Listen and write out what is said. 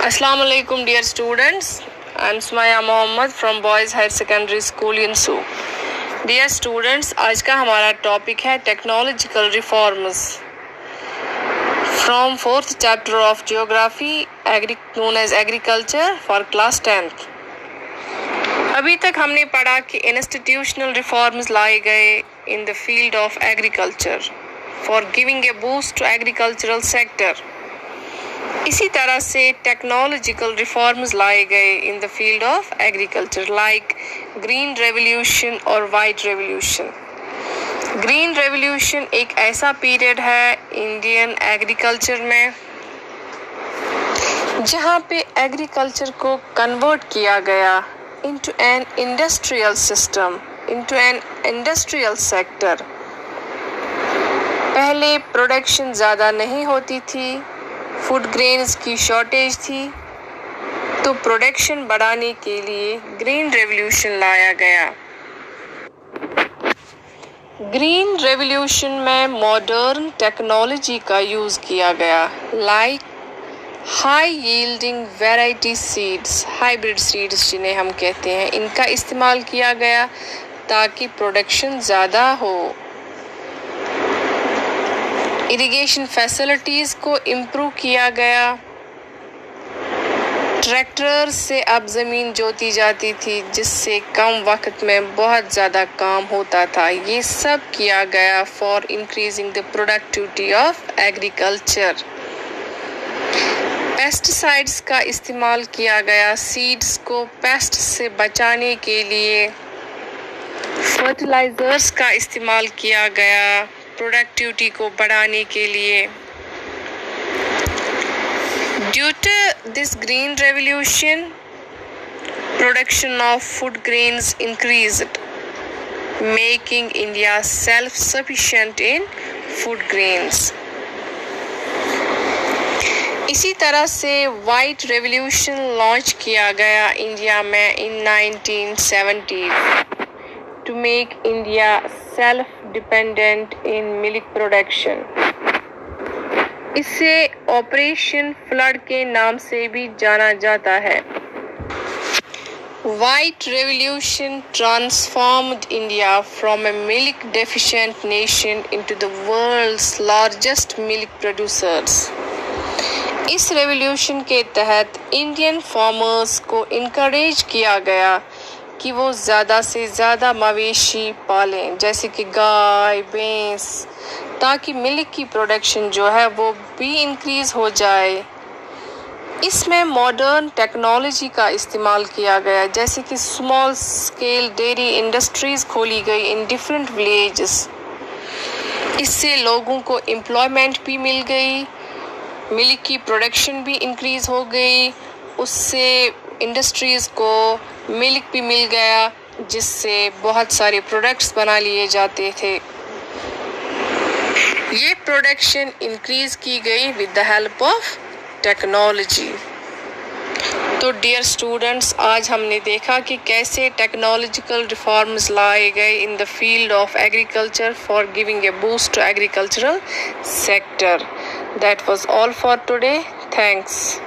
Assalamu alaikum dear students. I am Sumaya Mohammed from Boys Higher Secondary School in Su. Dear students, आज का हमारा topic है technological reforms from 4th chapter of geography known as agriculture for class 10th. अभी तक हमने पढ़ा कि institutional reforms लाए गए in the field of agriculture for giving a boost to agricultural sector. इसी तरह से टेक्नोलॉजिकल रिफॉर्म्स लाए गए in the field of agriculture like green revolution और वाइट रेवोल्यूशन. ग्रीन रेवोल्यूशन एक ऐसा पीरियड है इंडियन एग्रीकल्चर में जहाँ पे एग्रीकल्चर को कन्वर्ट किया गया into an industrial system, into an industrial sector. पहले प्रोडक्शन ज़्यादा नहीं होती थी, फूड ग्रेन्स की शॉर्टेज थी, तो प्रोडक्शन बढ़ाने के लिए ग्रीन रेवोल्यूशन लाया गया. ग्रीन रेवोल्यूशन में मॉडर्न टेक्नोलॉजी का यूज़ किया गया like high yielding variety seeds, hybrid seeds जिन्हें हम कहते हैं, इनका इस्तेमाल किया गया ताकि प्रोडक्शन ज़्यादा हो. इरिगेशन फैसिलिटीज़ को इम्प्रूव किया गया. ट्रैक्टर से अब ज़मीन जोती जाती थी जिससे कम वक्त में बहुत ज़्यादा काम होता था. ये सब किया गया for increasing the productivity of agriculture. Pesticides का इस्तेमाल किया गया सीड्स को पेस्ट से बचाने के लिए. फर्टिलाइजर्स का इस्तेमाल किया गया प्रोडक्टिविटी को बढ़ाने के लिए. Due to this green revolution production of food grains increased, making India self sufficient in food grains. इसी तरह से वाइट रेवोल्यूशन लॉन्च किया गया इंडिया में इन 1970 to make India self-dependent in milk production. इसे ऑपरेशन फ्लड के नाम से भी जाना जाता है. White Revolution transformed India from a milk deficient nation into the world's largest milk producers. इस रेवोल्यूशन के तहत इंडियन फार्मर्स को इनकरेज किया गया कि वो ज़्यादा से ज़्यादा मवेशी पालें, जैसे कि गाय, भैंस, ताकि मिल्क की प्रोडक्शन जो है वो भी इंक्रीज़ हो जाए. इसमें मॉडर्न टेक्नोलॉजी का इस्तेमाल किया गया, जैसे कि स्मॉल स्केल डेयरी इंडस्ट्रीज़ खोली गई इन डिफरेंट विलेजेस. इससे लोगों को एम्प्लॉयमेंट भी मिल गई, मिल्क की प्रोडक्शन भी इंक्रीज़ हो गई, उससे इंडस्ट्रीज़ को मिल्क भी मिल गया जिससे बहुत सारे प्रोडक्ट्स बना लिए जाते थे. ये प्रोडक्शन इंक्रीज़ की गई with the help of technology. तो डियर स्टूडेंट्स, आज हमने देखा कि कैसे टेक्नोलॉजिकल रिफॉर्म्स लाए गए in the field of agriculture for giving a boost to agricultural sector. That was all for today. Thanks.